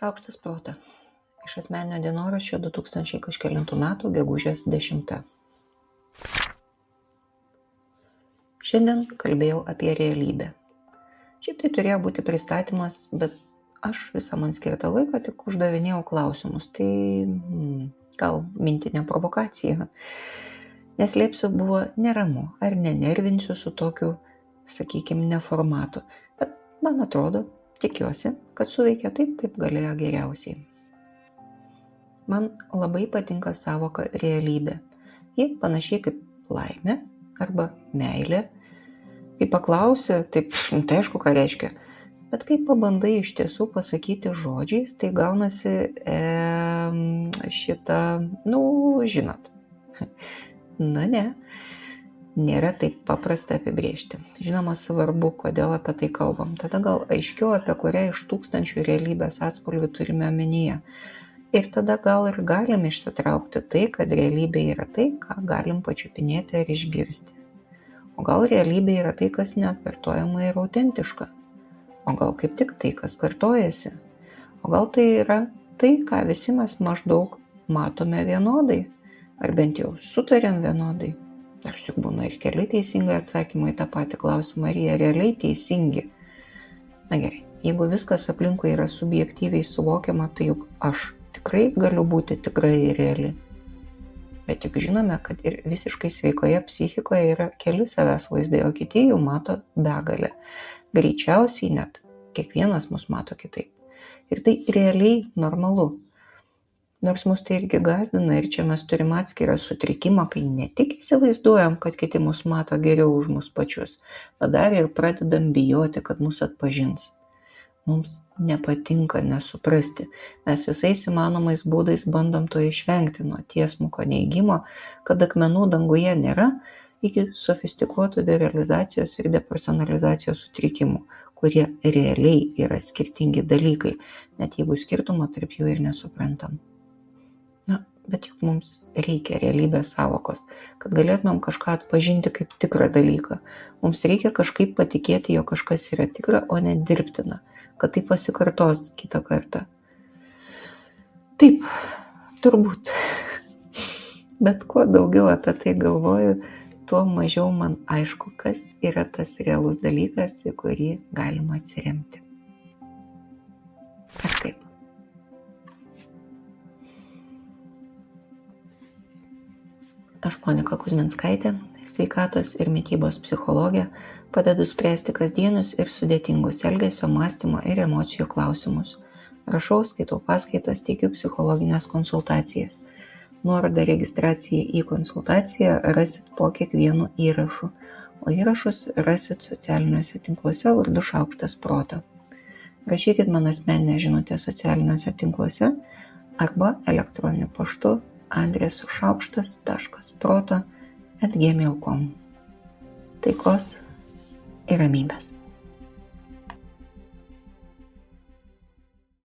Šaukštas proto. Iš asmeninio dienoraščio 2000 kažkelintų metų gegužės 10. Šiandien kalbėjau apie realybę. Šiaip tai turėjo būti pristatymas, bet aš visą man skirtą laiką tik uždavinėjau klausimus. Tai gal mintinė provokacija. Neslėpsiu, buvo neramu ar nenervinsiu su tokiu, sakykime, neformatu. Bet man atrodo, tikiuosi, kad suveikia taip, kaip galėjo geriausiai. Man labai patinka savoka realybė. Ji panašiai kaip laimė arba meilė. Kai paklausi, taip, tai aišku, ką reiškia. Bet kai pabandai iš tiesų pasakyti žodžiais, tai gaunasi žinot. Na ne, nėra taip paprasta apibrėžti. Žinoma, svarbu, kodėl apie tai kalbam. Tada gal aiškiau, apie kurią iš tūkstančių realybės atspalvių turime omenyje. Ir tada gal ir galim išsitraukti tai, kad realybė yra tai, ką galim pačiupinėti ar išgirsti. O gal realybė yra tai, kas neatkartojama ir autentiška. O gal kaip tik tai, kas kartojasi. O gal tai yra tai, ką visi mes maždaug matome vienodai. Ar bent jau sutarėm vienodai. Ar juk būna ir keli teisingai atsakymai į tą patį klausimą, ar jie realiai teisingi. Na gerai, jeigu viskas aplinkui yra subjektyviai suvokiama, tai juk aš tikrai galiu būti tikrai reali. Bet juk žinome, kad ir visiškai sveikoje psichikoje yra keli savęs vaizdai, o kiti jų mato begalę. Greičiausiai net kiekvienas mus mato kitaip. Ir tai realiai normalu. Nors mus tai irgi gąsdina ir čia mes turim atskirą sutrikimą, kai ne tik įsivaizduojam, kad kiti mus mato geriau už mus pačius, bet dar ir pradedam bijoti, kad mus atpažins. Mums nepatinka nesuprasti. Mes visais įmanomais būdais bandom to išvengti, nuo tiesmuko neigimo, kad akmenų danguje nėra, iki sofistikuotų derealizacijos ir depersonalizacijos sutrikimų, kurie realiai yra skirtingi dalykai, net jeigu skirtumo tarp jų ir nesuprantam. Bet juk mums reikia realybės savokos, kad galėtumėm kažką atpažinti kaip tikrą dalyką. Mums reikia kažkaip patikėti, jog kažkas yra tikra, o ne dirbtina, kad tai pasikartos kitą kartą. Taip, turbūt. Bet kuo daugiau apie tai galvoju, tuo mažiau man aišku, kas yra tas realus dalykas, į kurį galima atsiremti. Ar kaip? Aš Monika Kuzminskaitė, sveikatos ir mitybos psichologė, padedu spręsti kasdienius ir sudėtingus elgesio, mąstymo ir emocijų klausimus. Rašau, skaitau paskaitas, teikiu psichologinės konsultacijas. Nuorodą registracijai į konsultaciją rasit po kiekvienu įrašu, o įrašus rasit socialiniuose tinkluose vardu Šaukštas proto. Rašykit man asmeninę žinutę socialiniuose tinkluose arba elektroniniu paštu adresu šaukštas.proto@gmail.com. Taikos ir ramybės.